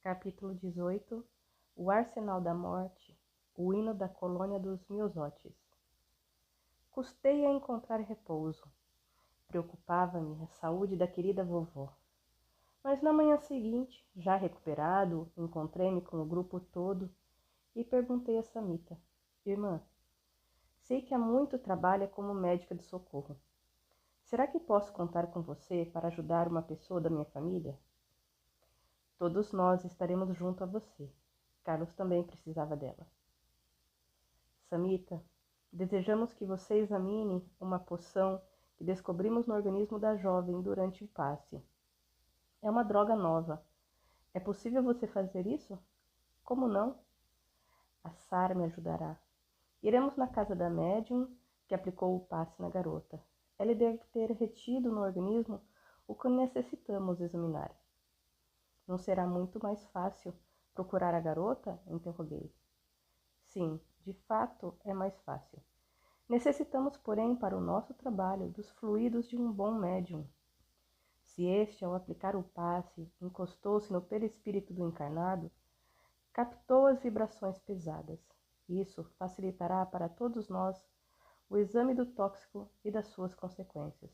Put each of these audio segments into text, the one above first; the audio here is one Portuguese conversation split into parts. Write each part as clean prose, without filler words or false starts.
Capítulo 18. O Arsenal da Morte, o hino da colônia dos Miosotes. Custei a encontrar repouso. Preocupava-me a saúde da querida vovó. Mas na manhã seguinte, já recuperado, encontrei-me com o grupo todo e perguntei a Samita: Irmã, sei que há muito trabalha como médica de socorro. Será que posso contar com você para ajudar uma pessoa da minha família? Todos nós estaremos junto a você. Carlos também precisava dela. Samita, desejamos que você examine uma poção que descobrimos no organismo da jovem durante o passe. É uma droga nova. É possível você fazer isso? Como não? A Sara me ajudará. Iremos na casa da médium que aplicou o passe na garota. Ela deve ter retido no organismo o que necessitamos examinar. Não será muito mais fácil procurar a garota? Interroguei. Sim, de fato é mais fácil. Necessitamos, porém, para o nosso trabalho, dos fluidos de um bom médium. Se este, ao aplicar o passe, encostou-se no perispírito do encarnado, captou as vibrações pesadas. Isso facilitará para todos nós o exame do tóxico e das suas consequências.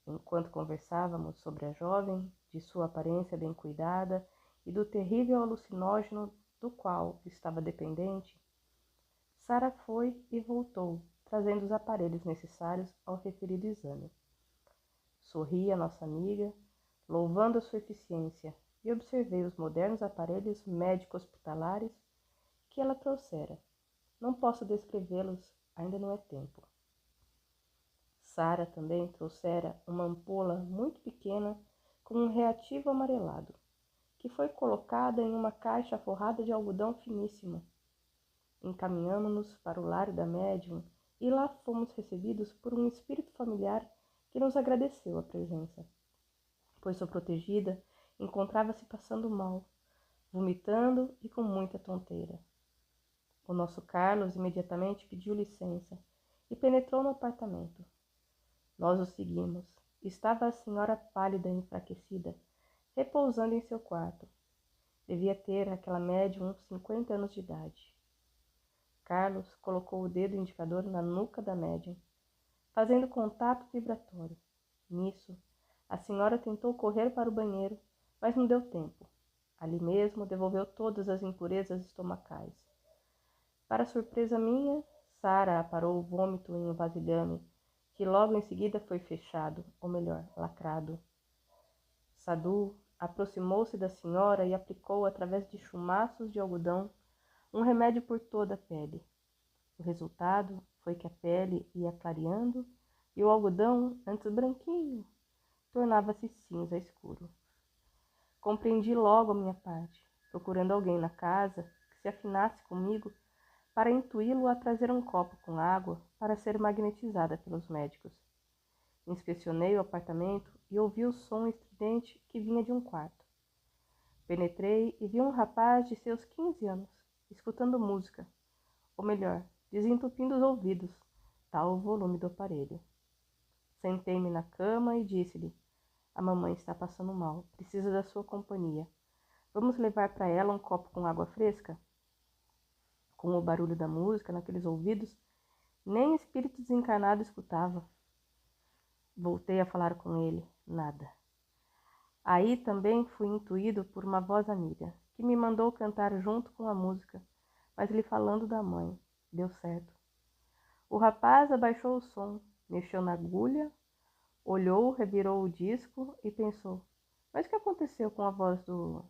Enquanto conversávamos sobre a jovem, de sua aparência bem cuidada e do terrível alucinógeno do qual estava dependente, Sara foi e voltou, trazendo os aparelhos necessários ao referido exame. Sorri a nossa amiga, louvando a sua eficiência, e observei os modernos aparelhos médico-hospitalares que ela trouxera. Não posso descrevê-los, ainda não é tempo. Sara também trouxera uma ampola muito pequena com um reativo amarelado, que foi colocada em uma caixa forrada de algodão finíssimo. Encaminhamo-nos para o lar da médium e lá fomos recebidos por um espírito familiar que nos agradeceu a presença, pois sua protegida encontrava-se passando mal, vomitando e com muita tonteira. O nosso Carlos imediatamente pediu licença e penetrou no apartamento. Nós o seguimos. Estava a senhora pálida e enfraquecida, repousando em seu quarto. Devia ter aquela médium uns 50 anos de idade. Carlos colocou o dedo indicador na nuca da médium, fazendo contato vibratório. Nisso, a senhora tentou correr para o banheiro, mas não deu tempo. Ali mesmo devolveu todas as impurezas estomacais. Para surpresa minha, Sara aparou o vômito em um vasilhame, que logo em seguida foi fechado, ou melhor, lacrado. Sadu aproximou-se da senhora e aplicou, através de chumaços de algodão, um remédio por toda a pele. O resultado foi que a pele ia clareando e o algodão, antes branquinho, tornava-se cinza escuro. Compreendi logo a minha parte, procurando alguém na casa que se afinasse comigo para intuí-lo a trazer um copo com água para ser magnetizada pelos médicos. Inspecionei o apartamento e ouvi o som estridente que vinha de um quarto. Penetrei e vi um rapaz de seus 15 anos, escutando música, ou melhor, desentupindo os ouvidos, tal o volume do aparelho. Sentei-me na cama e disse-lhe: a mamãe está passando mal, precisa da sua companhia. Vamos levar para ela um copo com água fresca? Com o barulho da música naqueles ouvidos, nem espírito desencarnado escutava. Voltei a falar com ele, nada. Aí também fui intuído por uma voz amiga, que me mandou cantar junto com a música, mas lhe falando da mãe. Deu certo. O rapaz abaixou o som, mexeu na agulha, olhou, revirou o disco e pensou: mas o que aconteceu com a voz do...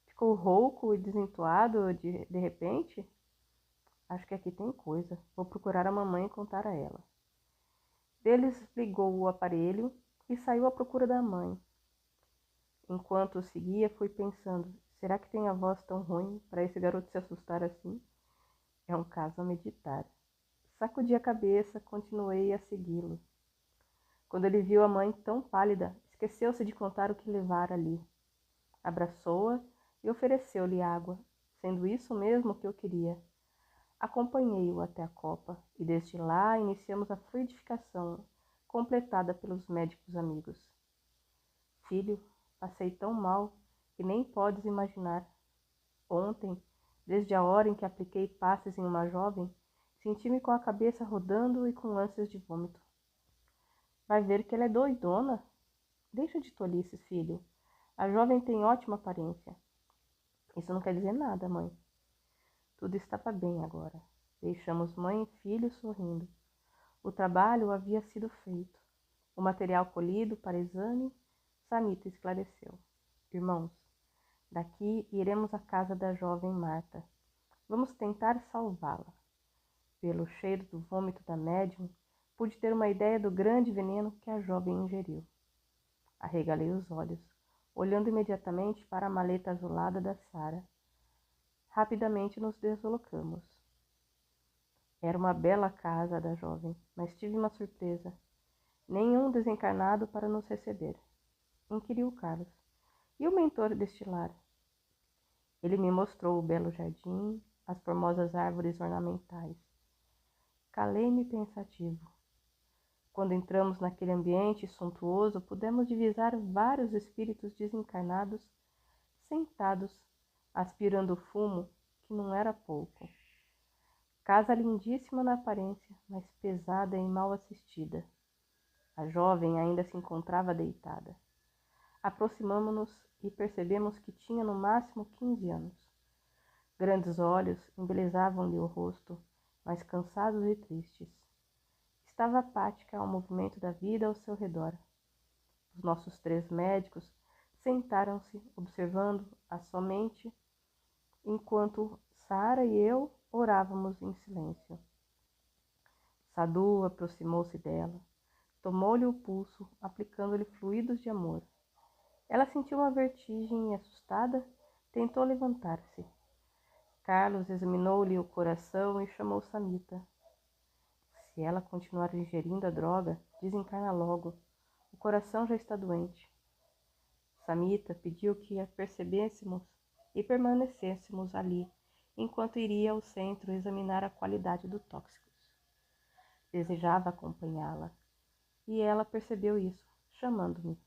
Ficou rouco e desentoado de repente? Acho que aqui tem coisa. Vou procurar a mamãe e contar a ela. Deles ligou o aparelho e saiu à procura da mãe. Enquanto o seguia, fui pensando: será que tem a voz tão ruim para esse garoto se assustar assim? É um caso a meditar. Sacudi a cabeça, continuei a segui-lo. Quando ele viu a mãe tão pálida, esqueceu-se de contar o que levara ali. Abraçou-a e ofereceu-lhe água, sendo isso mesmo que eu queria. Acompanhei-o até a copa e desde lá iniciamos a fluidificação, completada pelos médicos amigos. Filho, passei tão mal que nem podes imaginar. Ontem, desde a hora em que apliquei passes em uma jovem, senti-me com a cabeça rodando e com ânsias de vômito. Vai ver que ela é doidona? Deixa de tolices, filho. A jovem tem ótima aparência. Isso não quer dizer nada, mãe. Tudo estava bem agora. Deixamos mãe e filho sorrindo. O trabalho havia sido feito. O material colhido para exame, Samita esclareceu. Irmãos, daqui iremos à casa da jovem Marta. Vamos tentar salvá-la. Pelo cheiro do vômito da médium, pude ter uma ideia do grande veneno que a jovem ingeriu. Arregalei os olhos, olhando imediatamente para a maleta azulada da Sara. Rapidamente nos deslocamos. Era uma bela casa da jovem, mas tive uma surpresa. Nenhum desencarnado para nos receber. Inquiriu Carlos. E o mentor deste lar? Ele me mostrou o belo jardim, as formosas árvores ornamentais. Calei-me pensativo. Quando entramos naquele ambiente suntuoso, pudemos divisar vários espíritos desencarnados, sentados, aspirando fumo, que não era pouco. Casa lindíssima na aparência, mas pesada e mal assistida. A jovem ainda se encontrava deitada. Aproximamo-nos e percebemos que tinha no máximo 15 anos. Grandes olhos embelezavam-lhe o rosto, mas cansados e tristes. Estava apática ao movimento da vida ao seu redor. Os nossos 3 médicos sentaram-se, observando-a somente, enquanto Sara e eu orávamos em silêncio. Sadhu aproximou-se dela, tomou-lhe o pulso, aplicando-lhe fluidos de amor. Ela sentiu uma vertigem e, assustada, tentou levantar-se. Carlos examinou-lhe o coração e chamou Samita. Se ela continuar ingerindo a droga, desencarna logo. O coração já está doente. Samita pediu que a percebêssemos e permanecêssemos ali, enquanto iria ao centro examinar a qualidade do tóxicos. Desejava acompanhá-la, e ela percebeu isso, chamando-me.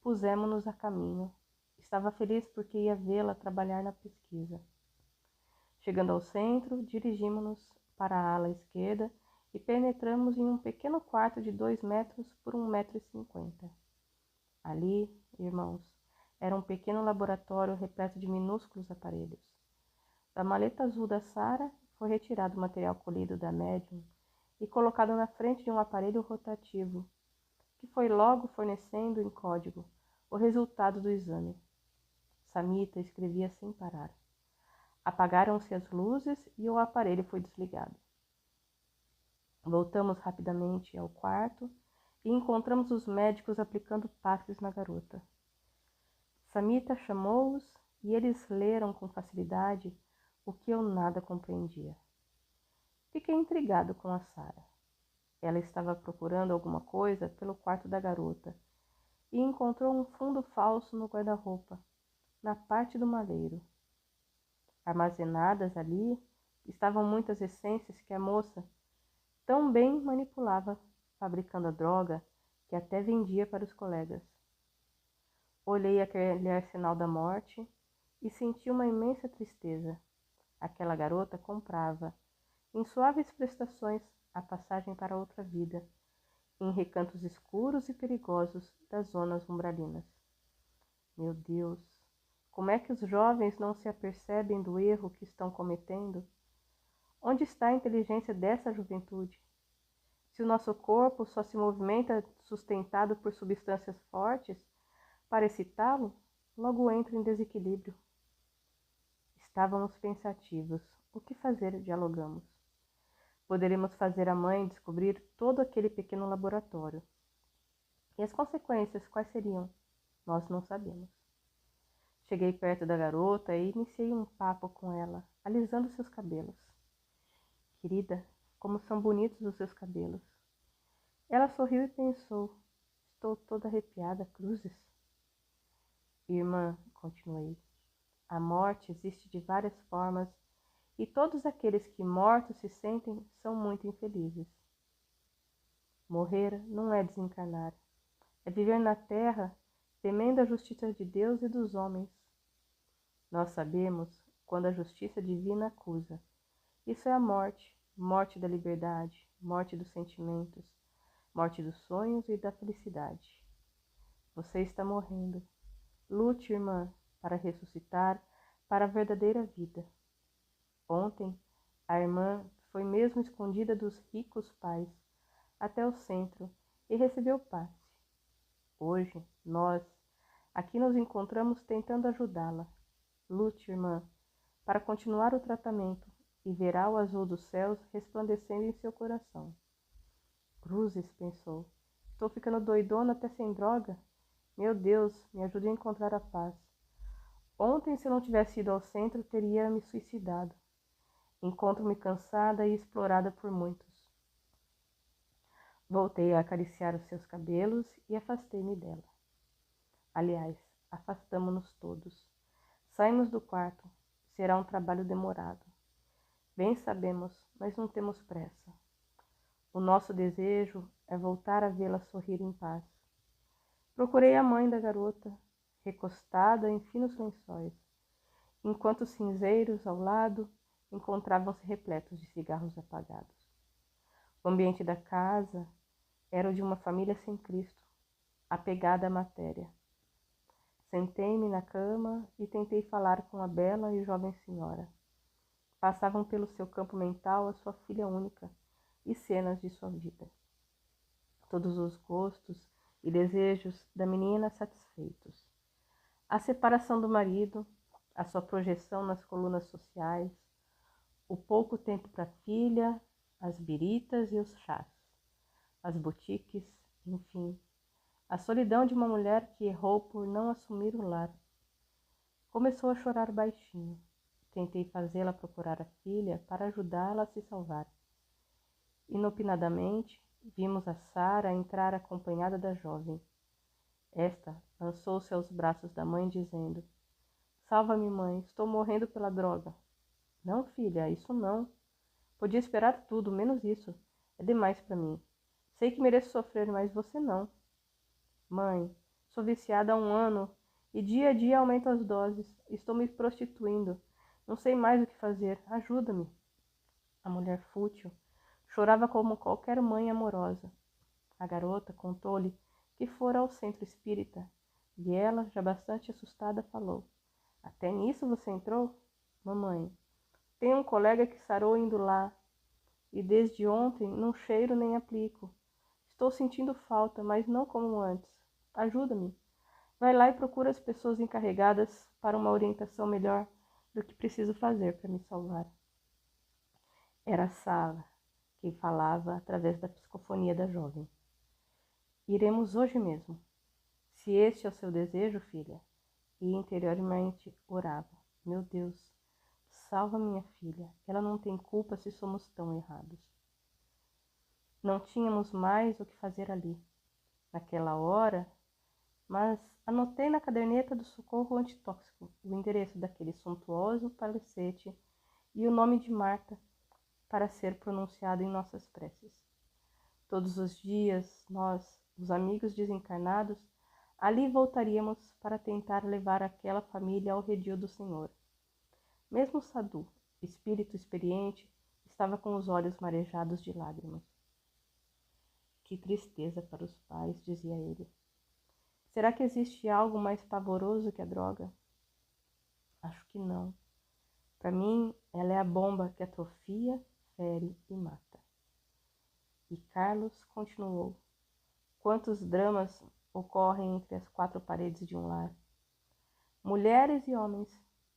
Pusemo-nos a caminho. Estava feliz porque ia vê-la trabalhar na pesquisa. Chegando ao centro, dirigimos-nos para a ala esquerda e penetramos em um pequeno quarto de 2 metros por 1,50 m. Ali, irmãos, era um pequeno laboratório repleto de minúsculos aparelhos. Da maleta azul da Sara foi retirado o material colhido da médium e colocado na frente de um aparelho rotativo, que foi logo fornecendo em código o resultado do exame. Samita escrevia sem parar. Apagaram-se as luzes e o aparelho foi desligado. Voltamos rapidamente ao quarto e encontramos os médicos aplicando passes na garota. Samita chamou-os e eles leram com facilidade o que eu nada compreendia. Fiquei intrigado com a Sara. Ela estava procurando alguma coisa pelo quarto da garota e encontrou um fundo falso no guarda-roupa, na parte do maleiro. Armazenadas ali estavam muitas essências que a moça tão bem manipulava, fabricando a droga que até vendia para os colegas. Olhei aquele arsenal da morte e senti uma imensa tristeza. Aquela garota comprava, em suaves prestações, a passagem para outra vida, em recantos escuros e perigosos das zonas umbralinas. Meu Deus, como é que os jovens não se apercebem do erro que estão cometendo? Onde está a inteligência dessa juventude? Se o nosso corpo só se movimenta sustentado por substâncias fortes, para excitá-lo, logo entra em desequilíbrio. Estávamos pensativos. O que fazer? Dialogamos. Poderíamos fazer a mãe descobrir todo aquele pequeno laboratório. E as consequências, quais seriam? Nós não sabemos. Cheguei perto da garota e iniciei um papo com ela, alisando seus cabelos. Querida, como são bonitos os seus cabelos. Ela sorriu e pensou, estou toda arrepiada, cruzes. Irmã, continuei, a morte existe de várias formas e todos aqueles que mortos se sentem são muito infelizes. Morrer não é desencarnar, é viver na terra temendo a justiça de Deus e dos homens, Nós sabemos quando a justiça divina acusa. Isso é a morte, morte da liberdade, morte dos sentimentos, morte dos sonhos e da felicidade. Você está morrendo. Lute, irmã, para ressuscitar para a verdadeira vida. Ontem, a irmã foi mesmo escondida dos ricos pais até o centro e recebeu passe. Hoje, nós aqui nos encontramos tentando ajudá-la. Lute, irmã, para continuar o tratamento e verá o azul dos céus resplandecendo em seu coração. Cruzes, pensou, estou ficando doidona até sem droga? Meu Deus, me ajude a encontrar a paz. Ontem, se eu não tivesse ido ao centro, teria me suicidado. Encontro-me cansada e explorada por muitos. Voltei a acariciar os seus cabelos e afastei-me dela. Aliás, afastamo-nos todos. Saímos do quarto. Será um trabalho demorado. Bem sabemos, mas não temos pressa. O nosso desejo é voltar a vê-la sorrir em paz. Procurei a mãe da garota, recostada em finos lençóis, enquanto os cinzeiros ao lado encontravam-se repletos de cigarros apagados. O ambiente da casa era o de uma família sem Cristo, apegada à matéria. Sentei-me na cama e tentei falar com a bela e jovem senhora. Passavam pelo seu campo mental a sua filha única e cenas de sua vida. Todos os gostos e desejos da menina satisfeitos. A separação do marido, a sua projeção nas colunas sociais, o pouco tempo para a filha, as biritas e os chás, as boutiques, enfim, a solidão de uma mulher que errou por não assumir o lar. Começou a chorar baixinho. Tentei fazê-la procurar a filha para ajudá-la a se salvar. Inopinadamente, vimos a Sara entrar acompanhada da jovem. Esta lançou-se aos braços da mãe, dizendo: Salva-me, mãe, estou morrendo pela droga. Não, filha, isso não. Podia esperar tudo, menos isso. É demais para mim. Sei que mereço sofrer, mas você não. Mãe, sou viciada há 1 ano e dia a dia aumento as doses. Estou me prostituindo. Não sei mais o que fazer. Ajuda-me. A mulher fútil chorava como qualquer mãe amorosa. A garota contou-lhe que fora ao centro espírita e ela, já bastante assustada, falou: Até nisso você entrou? Mamãe, tenho um colega que sarou indo lá e desde ontem não cheiro nem aplico. Estou sentindo falta, mas não como antes. Ajuda-me. Vai lá e procura as pessoas encarregadas para uma orientação melhor do que preciso fazer para me salvar. Era Sara quem falava através da psicofonia da jovem. Iremos hoje mesmo. Se este é o seu desejo, filha. E interiormente orava: Meu Deus, salva minha filha. Ela não tem culpa se somos tão errados. Não tínhamos mais o que fazer ali, naquela hora, mas anotei na caderneta do socorro antitóxico o endereço daquele suntuoso palacete e o nome de Marta para ser pronunciado em nossas preces. Todos os dias, nós, os amigos desencarnados, ali voltaríamos para tentar levar aquela família ao redil do Senhor. Mesmo Sadu, espírito experiente, estava com os olhos marejados de lágrimas. Que tristeza para os pais, dizia ele. Será que existe algo mais pavoroso que a droga? Acho que não. Para mim, ela é a bomba que atrofia, fere e mata. E Carlos continuou. Quantos dramas ocorrem entre as 4 paredes de um lar? Mulheres e homens,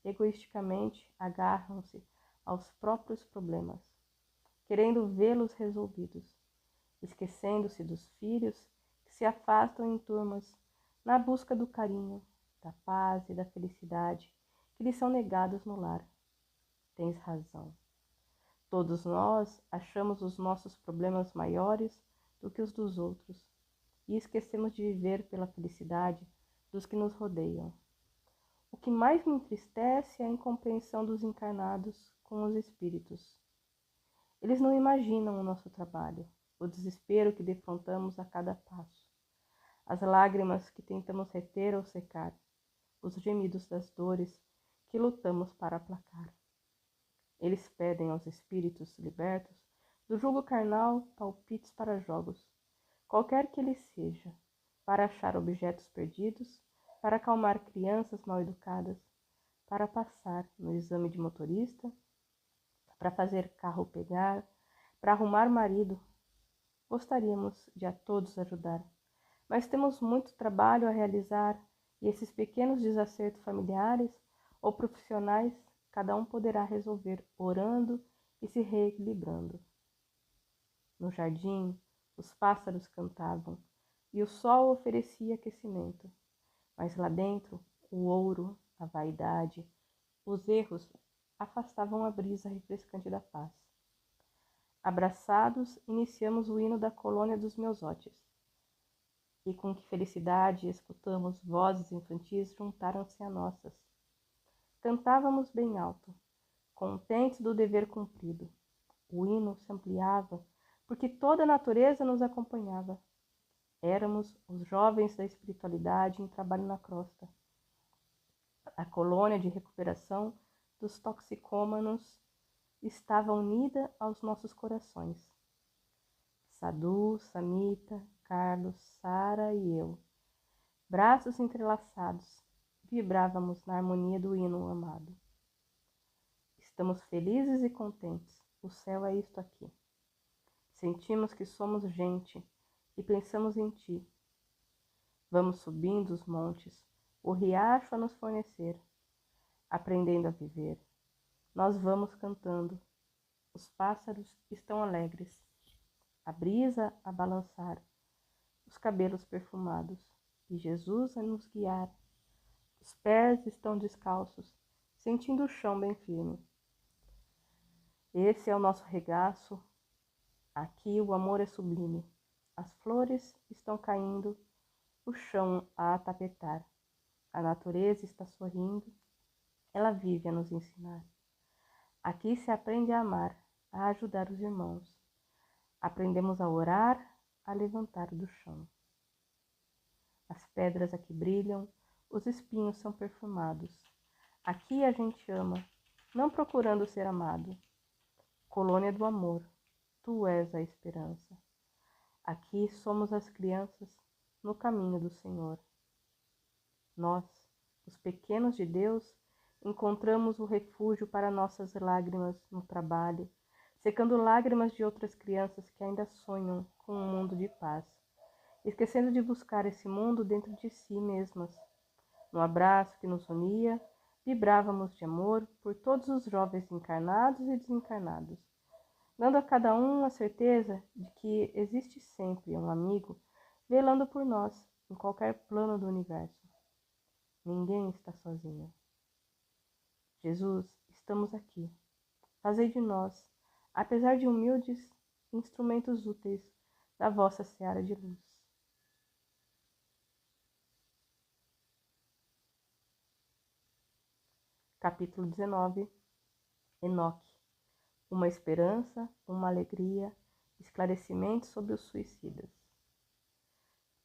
egoisticamente, agarram-se aos próprios problemas, querendo vê-los resolvidos, esquecendo-se dos filhos que se afastam em turmas na busca do carinho, da paz e da felicidade que lhes são negados no lar. Tens razão. Todos nós achamos os nossos problemas maiores do que os dos outros e esquecemos de viver pela felicidade dos que nos rodeiam. O que mais me entristece é a incompreensão dos encarnados com os espíritos. Eles não imaginam o nosso trabalho, o desespero que defrontamos a cada passo, as lágrimas que tentamos reter ou secar, os gemidos das dores que lutamos para aplacar. Eles pedem aos espíritos libertos do jugo carnal palpites para jogos, qualquer que ele seja, para achar objetos perdidos, para acalmar crianças mal educadas, para passar no exame de motorista, para fazer carro pegar, para arrumar marido. Gostaríamos de a todos ajudar, mas temos muito trabalho a realizar e esses pequenos desacertos familiares ou profissionais cada um poderá resolver orando e se reequilibrando. No jardim, os pássaros cantavam e o sol oferecia aquecimento, mas lá dentro, o ouro, a vaidade, os erros afastavam a brisa refrescante da paz. Abraçados, iniciamos o hino da colônia dos Meusotes, e com que felicidade escutamos vozes infantis juntaram-se a nossas. Cantávamos bem alto, contentes do dever cumprido. O hino se ampliava, porque toda a natureza nos acompanhava. Éramos os jovens da espiritualidade em trabalho na crosta. A colônia de recuperação dos toxicômanos estava unida aos nossos corações. Sadhu, Samita, Carlos, Sara e eu, braços entrelaçados, vibrávamos na harmonia do hino amado. Estamos felizes e contentes, o céu é isto aqui. Sentimos que somos gente e pensamos em ti. Vamos subindo os montes, o riacho a nos fornecer, aprendendo a viver. Nós vamos cantando, os pássaros estão alegres, a brisa a balançar, os cabelos perfumados, e Jesus a nos guiar. Os pés estão descalços, sentindo o chão bem firme. Esse é o nosso regaço, aqui o amor é sublime. As flores estão caindo, o chão a tapetar. A natureza está sorrindo, ela vive a nos ensinar. Aqui se aprende a amar, a ajudar os irmãos. Aprendemos a orar, a levantar do chão. As pedras aqui brilham, os espinhos são perfumados. Aqui a gente ama, não procurando ser amado. Colônia do amor, tu és a esperança. Aqui somos as crianças no caminho do Senhor. Nós, os pequenos de Deus, encontramos o refúgio para nossas lágrimas no trabalho, secando lágrimas de outras crianças que ainda sonham com um mundo de paz, esquecendo de buscar esse mundo dentro de si mesmas. No abraço que nos unia, vibrávamos de amor por todos os jovens encarnados e desencarnados, dando a cada um a certeza de que existe sempre um amigo velando por nós em qualquer plano do universo. Ninguém está sozinho. Jesus, estamos aqui. Fazei de nós, apesar de humildes, instrumentos úteis da vossa seara de luz. Capítulo 19. Enoque. Uma esperança, uma alegria, esclarecimento sobre os suicidas.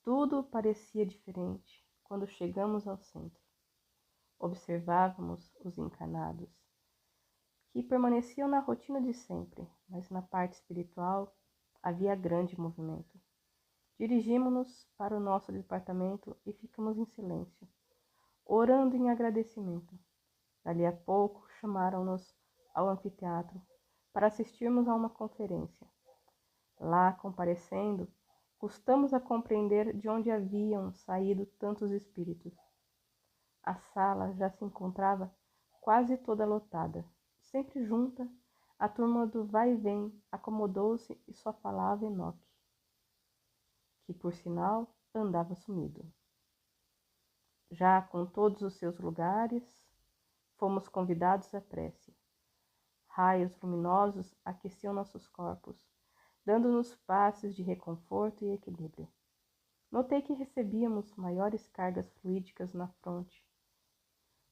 Tudo parecia diferente quando chegamos ao centro. Observávamos os encarnados, que permaneciam na rotina de sempre, mas na parte espiritual havia grande movimento. Dirigimos-nos para o nosso departamento e ficamos em silêncio, orando em agradecimento. Dali a pouco chamaram-nos ao anfiteatro para assistirmos a uma conferência. Lá, comparecendo, custamos a compreender de onde haviam saído tantos espíritos. A sala já se encontrava quase toda lotada. Sempre junta, a turma do vai e vem acomodou-se e só falava Enoque, que, por sinal, andava sumido. Já com todos os seus lugares, fomos convidados à prece. Raios luminosos aqueciam nossos corpos, dando-nos passes de reconforto e equilíbrio. Notei que recebíamos maiores cargas fluídicas na fronte.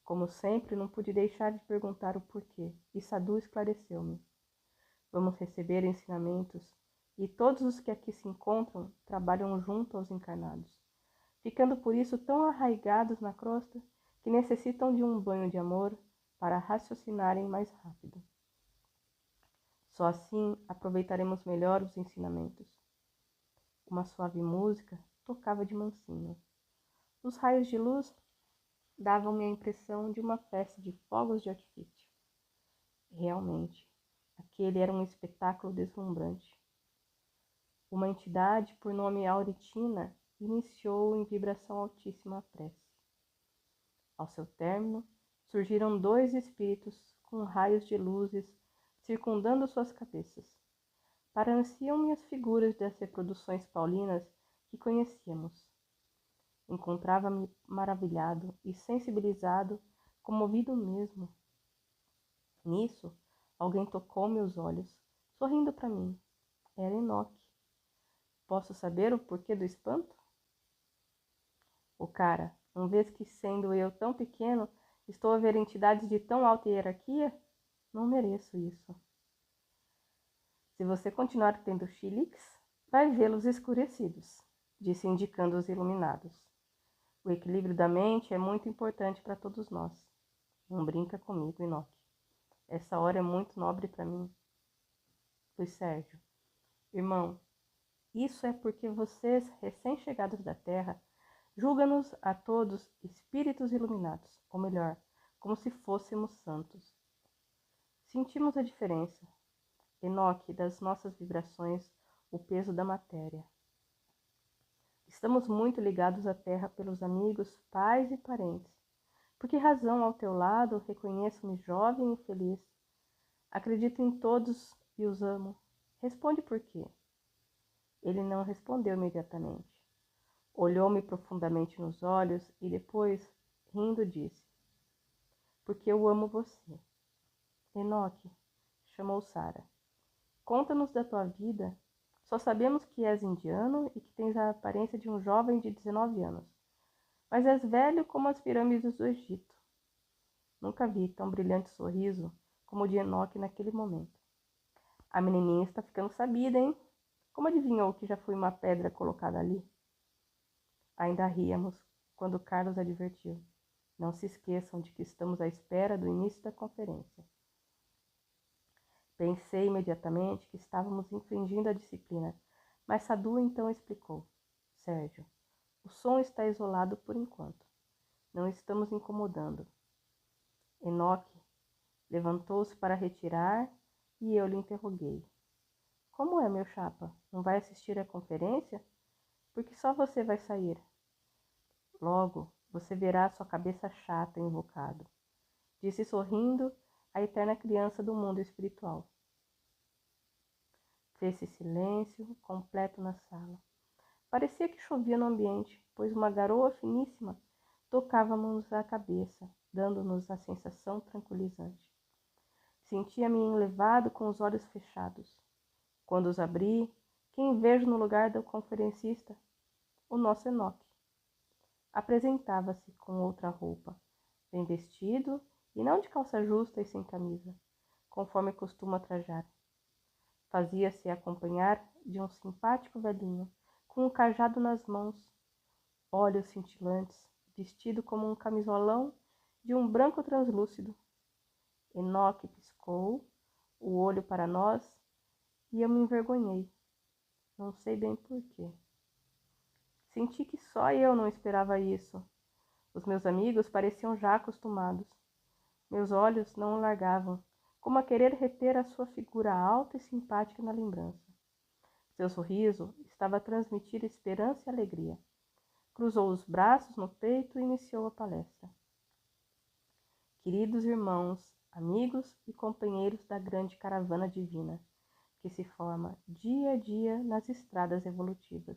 Como sempre, não pude deixar de perguntar o porquê, e Sadhu esclareceu-me. Vamos receber ensinamentos, e todos os que aqui se encontram trabalham junto aos encarnados, ficando por isso tão arraigados na crosta que necessitam de um banho de amor para raciocinarem mais rápido. Só assim aproveitaremos melhor os ensinamentos. Uma suave música tocava de mansinho. Os raios de luz davam-me a impressão de uma festa de fogos de artifício. Realmente, aquele era um espetáculo deslumbrante. Uma entidade, por nome Auritina, iniciou em vibração altíssima a prece. Ao seu término, surgiram 2 espíritos com raios de luzes circundando suas cabeças. Pareciam-me as figuras das reproduções paulinas que conhecíamos. Encontrava-me maravilhado e sensibilizado, comovido mesmo. Nisso, alguém tocou meus olhos, sorrindo para mim. Era Enoque. Posso saber o porquê do espanto? O cara, uma vez que sendo eu tão pequeno, estou a ver entidades de tão alta hierarquia? Não mereço isso. Se você continuar tendo chiliques, vai vê-los escurecidos, disse indicando os iluminados. O equilíbrio da mente é muito importante para todos nós. Não brinca comigo, Enoque. Essa hora é muito nobre para mim. Pois, Sérgio, irmão, isso é porque vocês, recém-chegados da Terra, julgam-nos a todos espíritos iluminados, ou melhor, como se fôssemos santos. Sentimos a diferença, Enoque, das nossas vibrações, o peso da matéria. Estamos muito ligados à Terra pelos amigos, pais e parentes. Por que razão ao teu lado reconheço-me jovem e feliz? Acredito em todos e os amo. Responde por quê. Ele não respondeu imediatamente. Olhou-me profundamente nos olhos e depois, rindo, disse: porque eu amo você. Enoque, chamou Sara, conta-nos da tua vida. Só sabemos que és indiano e que tens a aparência de um jovem de 19 anos. Mas és velho como as pirâmides do Egito. Nunca vi tão brilhante sorriso como o de Enoque naquele momento. A menininha está ficando sabida, hein? Como adivinhou que já fui uma pedra colocada ali? Ainda ríamos quando Carlos advertiu. Não se esqueçam de que estamos à espera do início da conferência. Pensei imediatamente que estávamos infringindo a disciplina, mas Sadu então explicou. Sérgio, o som está isolado por enquanto. Não estamos incomodando. Enoque levantou-se para retirar e eu lhe interroguei. Como é, meu chapa? Não vai assistir à conferência? Porque só você vai sair. Logo, você verá sua cabeça chata invocado, disse sorrindo a eterna criança do mundo espiritual. Fez-se silêncio completo na sala. Parecia que chovia no ambiente, pois uma garoa finíssima tocava-nos a cabeça, dando-nos a sensação tranquilizante. Sentia-me enlevado com os olhos fechados. Quando os abri, quem vejo no lugar do conferencista? O nosso Enoque. Apresentava-se com outra roupa, bem vestido e não de calça justa e sem camisa, conforme costuma trajar. Fazia-se acompanhar de um simpático velhinho, com um cajado nas mãos, olhos cintilantes, vestido como um camisolão de um branco translúcido. Enoque piscou o olho para nós e eu me envergonhei. Não sei bem por quê. Senti que só eu não esperava isso. Os meus amigos pareciam já acostumados. Meus olhos não o largavam, como a querer reter a sua figura alta e simpática na lembrança. Seu sorriso estava a transmitir esperança e alegria. Cruzou os braços no peito e iniciou a palestra. Queridos irmãos, amigos e companheiros da grande caravana divina, que se forma dia a dia nas estradas evolutivas.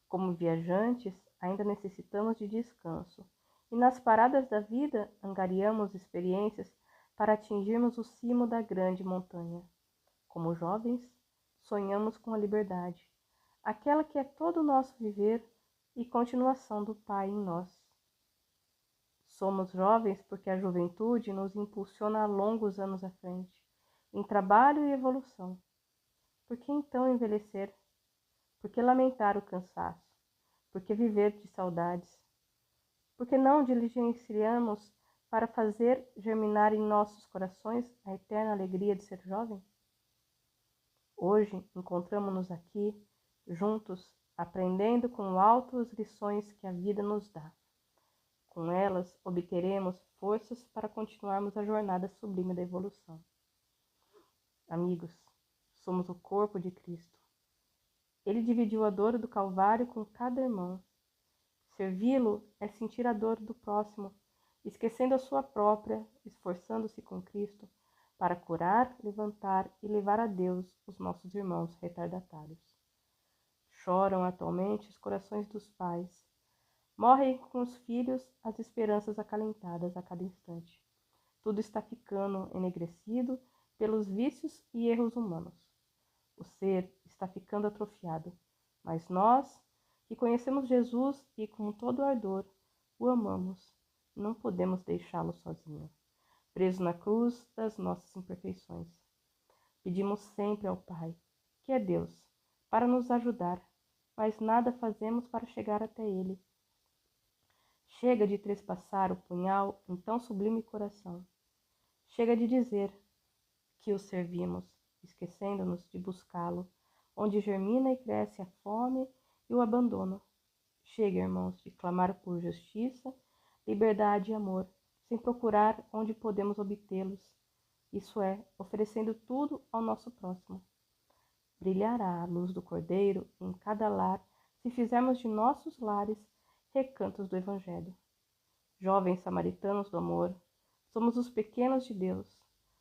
Como viajantes, ainda necessitamos de descanso, e nas paradas da vida angariamos experiências para atingirmos o cimo da grande montanha. Como jovens, sonhamos com a liberdade, aquela que é todo o nosso viver e continuação do Pai em nós. Somos jovens porque a juventude nos impulsiona a longos anos à frente, em trabalho e evolução. Por que então envelhecer? Por que lamentar o cansaço? Por que viver de saudades? Por que não diligenciamos para fazer germinar em nossos corações a eterna alegria de ser jovem? Hoje encontramos-nos aqui, juntos, aprendendo com alto as lições que a vida nos dá. Com elas, obteremos forças para continuarmos a jornada sublime da evolução. Amigos, somos o corpo de Cristo. Ele dividiu a dor do Calvário com cada irmão. Servi-lo é sentir a dor do próximo, esquecendo a sua própria, esforçando-se com Cristo para curar, levantar e levar a Deus os nossos irmãos retardatários. Choram atualmente os corações dos pais. Morrem com os filhos as esperanças acalentadas a cada instante. Tudo está ficando enegrecido pelos vícios e erros humanos. O ser está ficando atrofiado, mas nós, que conhecemos Jesus e com todo ardor o amamos, não podemos deixá-lo sozinho, preso na cruz das nossas imperfeições. Pedimos sempre ao Pai, que é Deus, para nos ajudar, mas nada fazemos para chegar até Ele. Chega de trespassar o punhal em tão sublime coração. Chega de dizer que o servimos, esquecendo-nos de buscá-lo, onde germina e cresce a fome e o abandono. Chega, irmãos, de clamar por justiça, liberdade e amor, sem procurar onde podemos obtê-los, isso é, oferecendo tudo ao nosso próximo. Brilhará a luz do Cordeiro em cada lar se fizermos de nossos lares recantos do Evangelho. Jovens samaritanos do amor, somos os pequenos de Deus,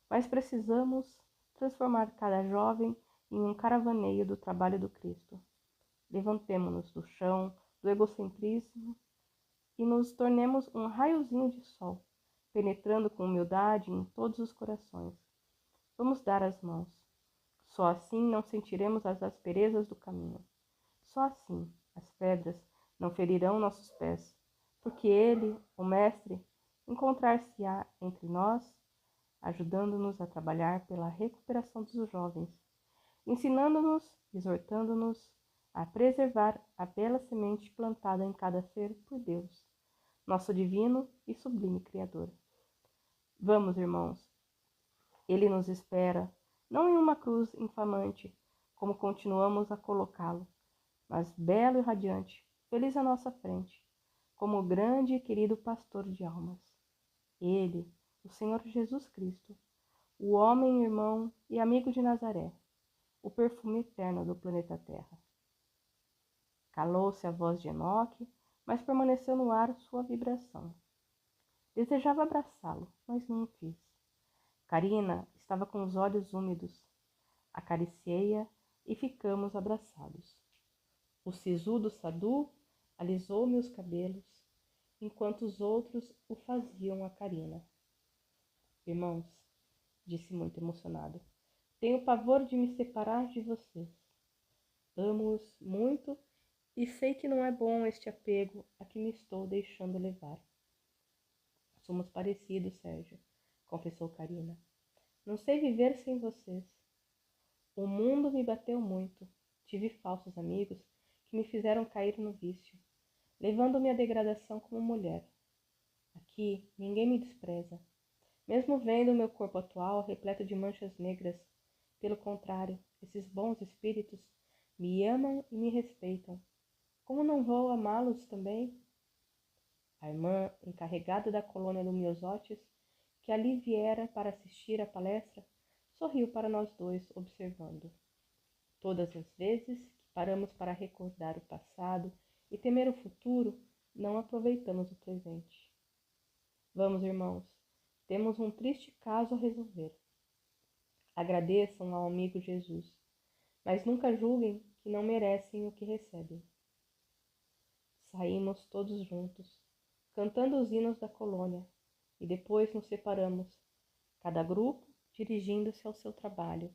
mas precisamos transformar cada jovem em um caravaneio do trabalho do Cristo. Levantemo-nos do chão do egocentrismo e nos tornemos um raiozinho de sol, penetrando com humildade em todos os corações. Vamos dar as mãos. Só assim não sentiremos as asperezas do caminho. Só assim as pedras não ferirão nossos pés, porque Ele, o Mestre, encontrar-se-á entre nós, ajudando-nos a trabalhar pela recuperação dos jovens, ensinando-nos, exortando-nos a preservar a bela semente plantada em cada ser por Deus, nosso divino e sublime Criador. Vamos, irmãos, Ele nos espera, não em uma cruz infamante, como continuamos a colocá-lo, mas belo e radiante, feliz à nossa frente, como o grande e querido pastor de almas. Ele, o Senhor Jesus Cristo, o homem, irmão e amigo de Nazaré, o perfume eterno do planeta Terra. Calou-se a voz de Enoque, mas permaneceu no ar sua vibração. Desejava abraçá-lo, mas não o fiz. Karina estava com os olhos úmidos. Acariciei-a e ficamos abraçados. O sisudo Sadu alisou-me os cabelos, enquanto os outros o faziam a Karina. Irmãos, disse muito emocionado, tenho pavor de me separar de vocês. Amo-os muito e sei que não é bom este apego a que me estou deixando levar. Somos parecidos, Sérgio, confessou Karina. Não sei viver sem vocês. O mundo me bateu muito. Tive falsos amigos que me fizeram cair no vício, levando-me à degradação como mulher. Aqui, ninguém me despreza. Mesmo vendo o meu corpo atual repleto de manchas negras, pelo contrário, esses bons espíritos me amam e me respeitam. Como não vou amá-los também? A irmã, encarregada da colônia do Miosotis, que ali viera para assistir à palestra, sorriu para nós dois, observando. Todas as vezes que paramos para recordar o passado e temer o futuro, não aproveitamos o presente. Vamos, irmãos, temos um triste caso a resolver. Agradeçam ao amigo Jesus, mas nunca julguem que não merecem o que recebem. Saímos todos juntos, cantando os hinos da colônia, e depois nos separamos, cada grupo dirigindo-se ao seu trabalho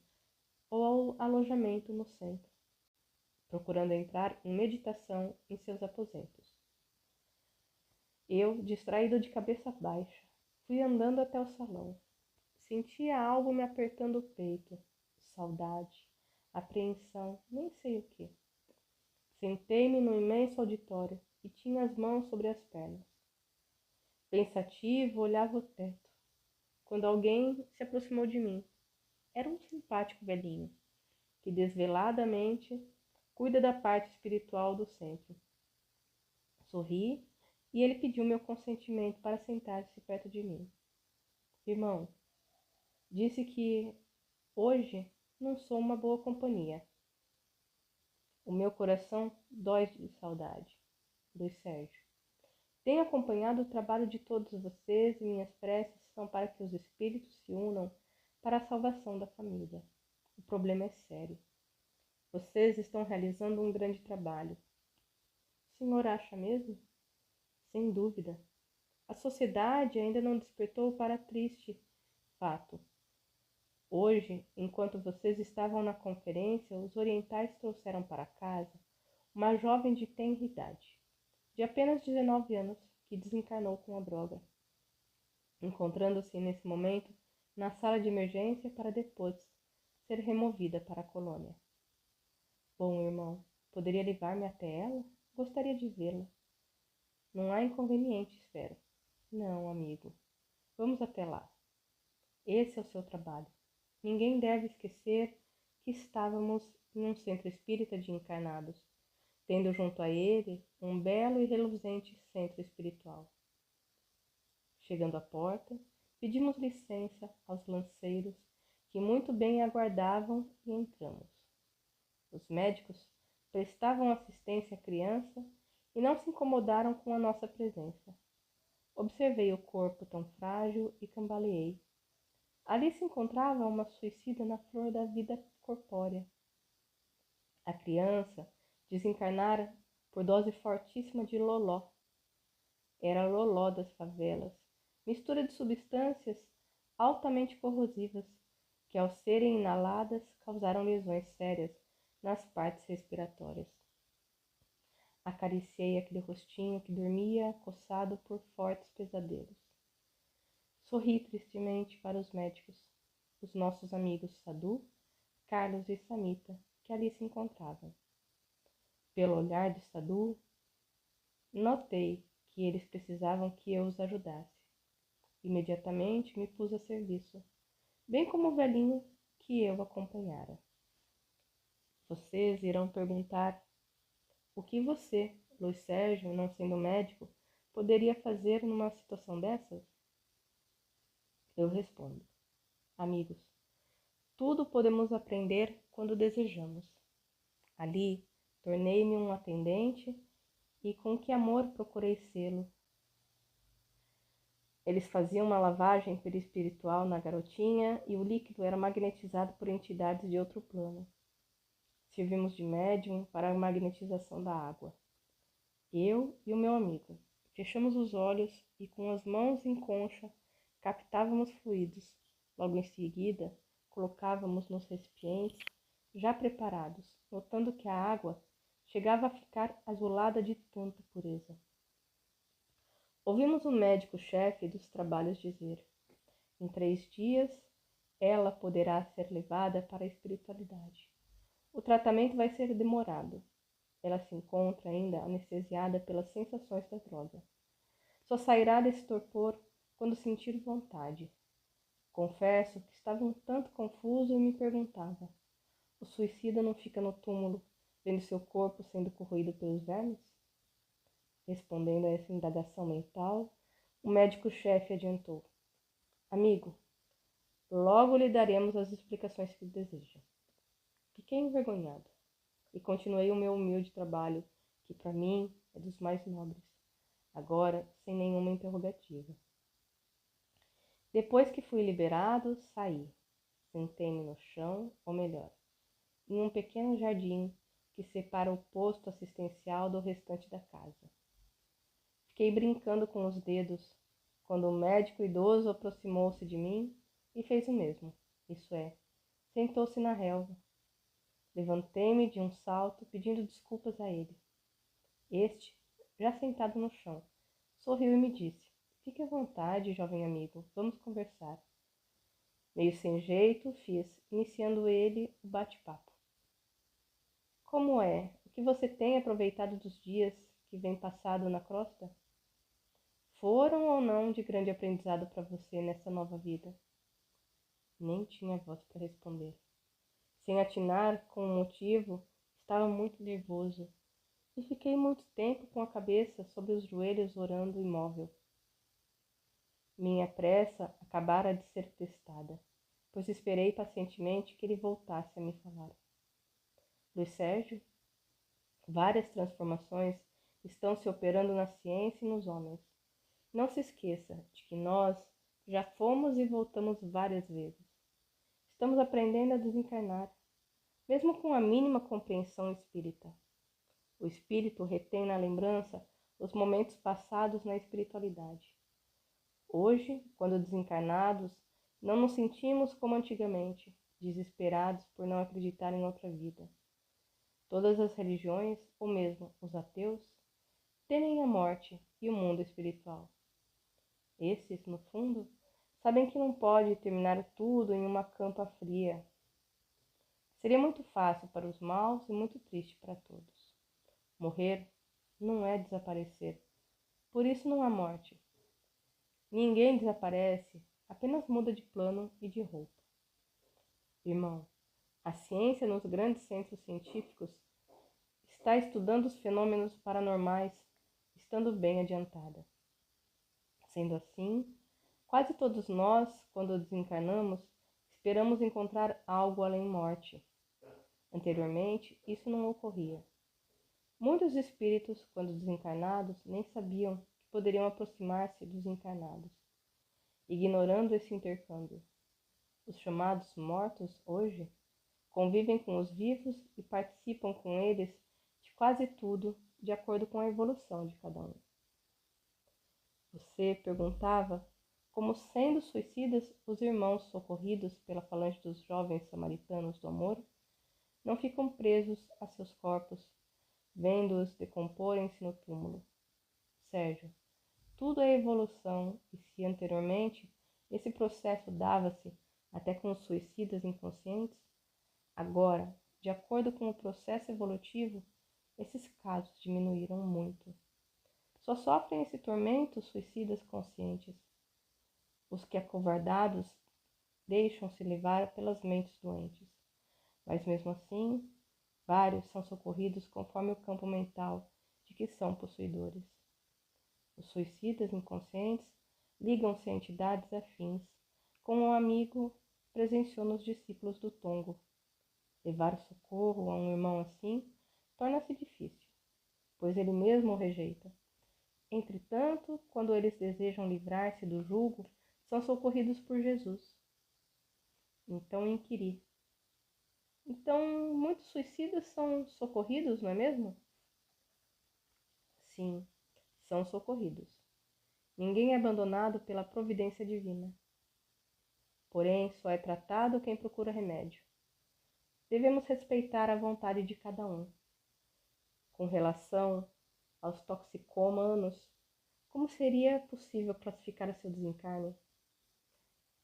ou ao alojamento no centro, procurando entrar em meditação em seus aposentos. Eu, distraído de cabeça baixa, fui andando até o salão. Sentia algo me apertando o peito, saudade, apreensão, nem sei o que. Sentei-me no imenso auditório e tinha as mãos sobre as pernas. Pensativo, olhava o teto, quando alguém se aproximou de mim. Era um simpático velhinho, que desveladamente cuida da parte espiritual do centro. Sorri e ele pediu meu consentimento para sentar-se perto de mim. Irmão, disse que hoje não sou uma boa companhia. O meu coração dói de saudade. Luiz Sérgio. Tenho acompanhado o trabalho de todos vocês e minhas preces são para que os espíritos se unam para a salvação da família. O problema é sério. Vocês estão realizando um grande trabalho. O senhor acha mesmo? Sem dúvida. A sociedade ainda não despertou para triste fato. Hoje, enquanto vocês estavam na conferência, os orientais trouxeram para casa uma jovem de tenra idade, de apenas 19 anos, que desencarnou com a droga, encontrando-se nesse momento na sala de emergência para depois ser removida para a colônia. Bom, irmão, poderia levar-me até ela? Gostaria de vê-la. Não há inconveniente, espero. Não, amigo. Vamos até lá. Esse é o seu trabalho. Ninguém deve esquecer que estávamos em um centro espírita de encarnados, tendo junto a ele um belo e reluzente centro espiritual. Chegando à porta, pedimos licença aos lanceiros que muito bem aguardavam e entramos. Os médicos prestavam assistência à criança e não se incomodaram com a nossa presença. Observei o corpo tão frágil e cambaleei. Ali se encontrava uma suicida na flor da vida corpórea. A criança desencarnara por dose fortíssima de loló. Era loló das favelas, mistura de substâncias altamente corrosivas, que ao serem inaladas causaram lesões sérias nas partes respiratórias. Acariciei aquele rostinho que dormia coçado por fortes pesadelos. Sorri tristemente para os médicos, os nossos amigos Sadu, Carlos e Samita, que ali se encontravam. Pelo olhar de Sadu, notei que eles precisavam que eu os ajudasse. Imediatamente me pus a serviço, bem como o velhinho que eu acompanhara. Vocês irão perguntar o que você, Luiz Sérgio, não sendo médico, poderia fazer numa situação dessas? Eu respondo: amigos, tudo podemos aprender quando desejamos. Ali, tornei-me um atendente e com que amor procurei sê-lo. Eles faziam uma lavagem perispiritual na garotinha e o líquido era magnetizado por entidades de outro plano. Servimos de médium para a magnetização da água. Eu e o meu amigo fechamos os olhos e com as mãos em concha captávamos fluidos. Logo em seguida, colocávamos nos recipientes já preparados, notando que a água chegava a ficar azulada de tanta pureza. Ouvimos o médico-chefe dos trabalhos dizer: em 3 dias, ela poderá ser levada para a espiritualidade. O tratamento vai ser demorado. Ela se encontra ainda anestesiada pelas sensações da droga. Só sairá desse torpor quando sentir vontade. Confesso que estava um tanto confuso e me perguntava: o suicida não fica no túmulo, vendo seu corpo sendo corroído pelos vermes? Respondendo a essa indagação mental, o médico-chefe adiantou: amigo, logo lhe daremos as explicações que deseja. Fiquei envergonhado e continuei o meu humilde trabalho, que para mim é dos mais nobres, agora sem nenhuma interrogativa. Depois que fui liberado, saí. Sentei-me no chão, ou melhor, em um pequeno jardim que separa o posto assistencial do restante da casa. Fiquei brincando com os dedos quando o médico idoso aproximou-se de mim e fez o mesmo, isso é, sentou-se na relva. Levantei-me de um salto, pedindo desculpas a ele. Este, já sentado no chão, sorriu e me disse: fique à vontade, jovem amigo, vamos conversar. Meio sem jeito, fiz, iniciando ele o bate-papo. Como é? O que você tem aproveitado dos dias que vem passado na crosta? foram ou não de grande aprendizado para você nessa nova vida? Nem tinha voz para responder. Sem atinar com o motivo, estava muito nervoso e fiquei muito tempo com a cabeça sobre os joelhos orando imóvel. Minha pressa acabara de ser testada, pois esperei pacientemente que ele voltasse a me falar. Luiz Sérgio, várias transformações estão se operando na ciência e nos homens. Não se esqueça de que nós já fomos e voltamos várias vezes. Estamos aprendendo a desencarnar, mesmo com a mínima compreensão espírita. O espírito retém na lembrança os momentos passados na espiritualidade. Hoje, quando desencarnados, não nos sentimos como antigamente, desesperados por não acreditar em outra vida. Todas as religiões, ou mesmo os ateus, temem a morte e o mundo espiritual. Esses, no fundo, sabem que não pode terminar tudo em uma campa fria. Seria muito fácil para os maus e muito triste para todos. Morrer não é desaparecer, por isso não há morte. Ninguém desaparece, apenas muda de plano e de roupa. Irmão, a ciência nos grandes centros científicos está estudando os fenômenos paranormais, estando bem adiantada. Sendo assim, quase todos nós, quando desencarnamos, esperamos encontrar algo além morte. Anteriormente, isso não ocorria. Muitos espíritos, quando desencarnados, nem sabiam que poderiam aproximar-se dos encarnados, ignorando esse intercâmbio. Os chamados mortos, hoje, convivem com os vivos e participam com eles de quase tudo, de acordo com a evolução de cada um. Você perguntava como, sendo suicidas, os irmãos socorridos pela falange dos jovens samaritanos do amor não ficam presos a seus corpos, vendo-os decomporem-se no túmulo. Sérgio, tudo é evolução, e se anteriormente esse processo dava-se até com os suicidas inconscientes, agora, de acordo com o processo evolutivo, esses casos diminuíram muito. Só sofrem esse tormento os suicidas conscientes. Os que acovardados deixam-se levar pelas mentes doentes. Mas mesmo assim, vários são socorridos conforme o campo mental de que são possuidores. Os suicidas inconscientes ligam-se a entidades afins, como um amigo presenciou nos discípulos do Tongo. Levar socorro a um irmão assim torna-se difícil, pois ele mesmo o rejeita. Entretanto, quando eles desejam livrar-se do jugo, são socorridos por Jesus. Então inquiri. Então, muitos suicidas são socorridos, não é mesmo? Sim, são socorridos. Ninguém é abandonado pela providência divina. Porém, só é tratado quem procura remédio. Devemos respeitar a vontade de cada um. Com relação aos toxicomanos, como seria possível classificar o seu desencarne?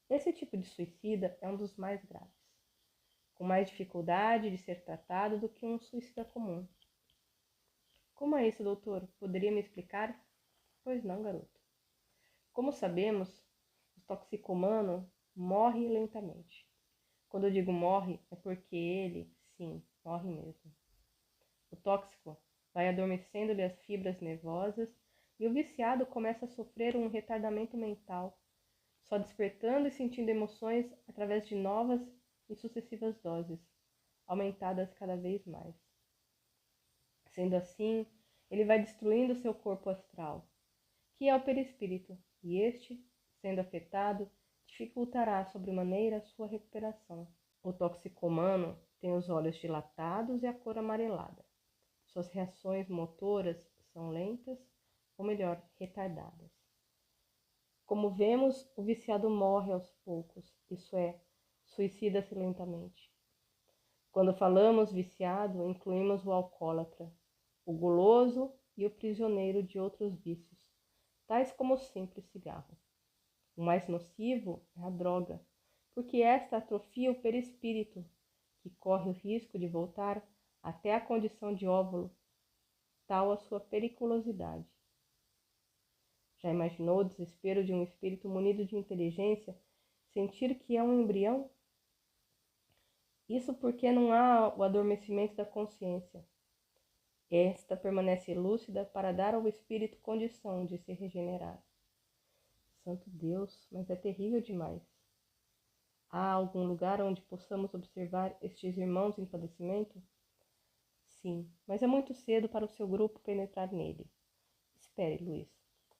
Esse tipo de suicida é um dos mais graves, com mais dificuldade de ser tratado do que um suicida comum. Como é isso, doutor? Poderia me explicar? Pois não, garoto. Como sabemos, o toxicomano morre lentamente. Quando eu digo morre, é porque ele, sim, morre mesmo. O tóxico vai adormecendo-lhe as fibras nervosas e o viciado começa a sofrer um retardamento mental, só despertando e sentindo emoções através de novas e sucessivas doses, aumentadas cada vez mais. Sendo assim, ele vai destruindo seu corpo astral, que é o perispírito, e este, sendo afetado, dificultará sobremaneira a sua recuperação. O toxicomano tem os olhos dilatados e a cor amarelada. Suas reações motoras são lentas, ou melhor, retardadas. Como vemos, o viciado morre aos poucos, isso é, suicida-se lentamente. Quando falamos viciado, incluímos o alcoólatra, o guloso e o prisioneiro de outros vícios, tais como o simples cigarro. O mais nocivo é a droga, porque esta atrofia o perispírito, que corre o risco de voltar até a condição de óvulo, tal a sua periculosidade. Já imaginou o desespero de um espírito munido de inteligência sentir que é um embrião? Isso porque não há o adormecimento da consciência. Esta permanece lúcida para dar ao espírito condição de se regenerar. Santo Deus, mas é terrível demais. Há algum lugar onde possamos observar estes irmãos em padecimento? Sim, mas é muito cedo para o seu grupo penetrar nele. Espere, Luiz,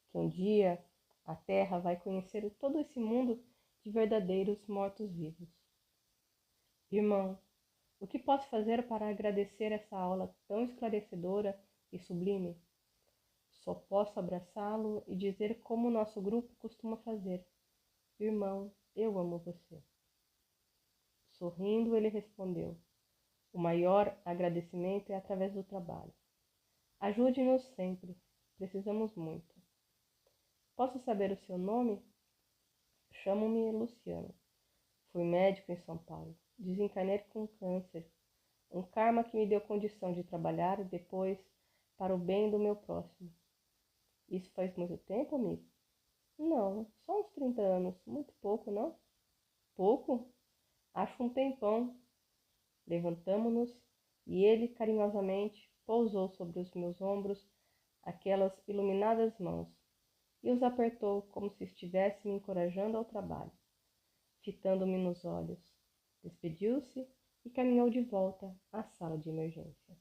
que um dia a Terra vai conhecer todo esse mundo de verdadeiros mortos-vivos. Irmão, o que posso fazer para agradecer essa aula tão esclarecedora e sublime? Só posso abraçá-lo e dizer como o nosso grupo costuma fazer. Irmão, eu amo você. Sorrindo, ele respondeu: o maior agradecimento é através do trabalho. Ajude-nos sempre, precisamos muito. Posso saber o seu nome? Chamo-me Luciano. Fui médico em São Paulo. Desencarnei com câncer. Um karma que me deu condição de trabalhar depois para o bem do meu próximo. Isso faz muito tempo, amigo? Não, só uns 30 anos. Muito pouco, não? Pouco? Acho um tempão. Levantamo-nos e ele carinhosamente pousou sobre os meus ombros aquelas iluminadas mãos e os apertou como se estivesse me encorajando ao trabalho, fitando-me nos olhos. Despediu-se e caminhou de volta à sala de emergência.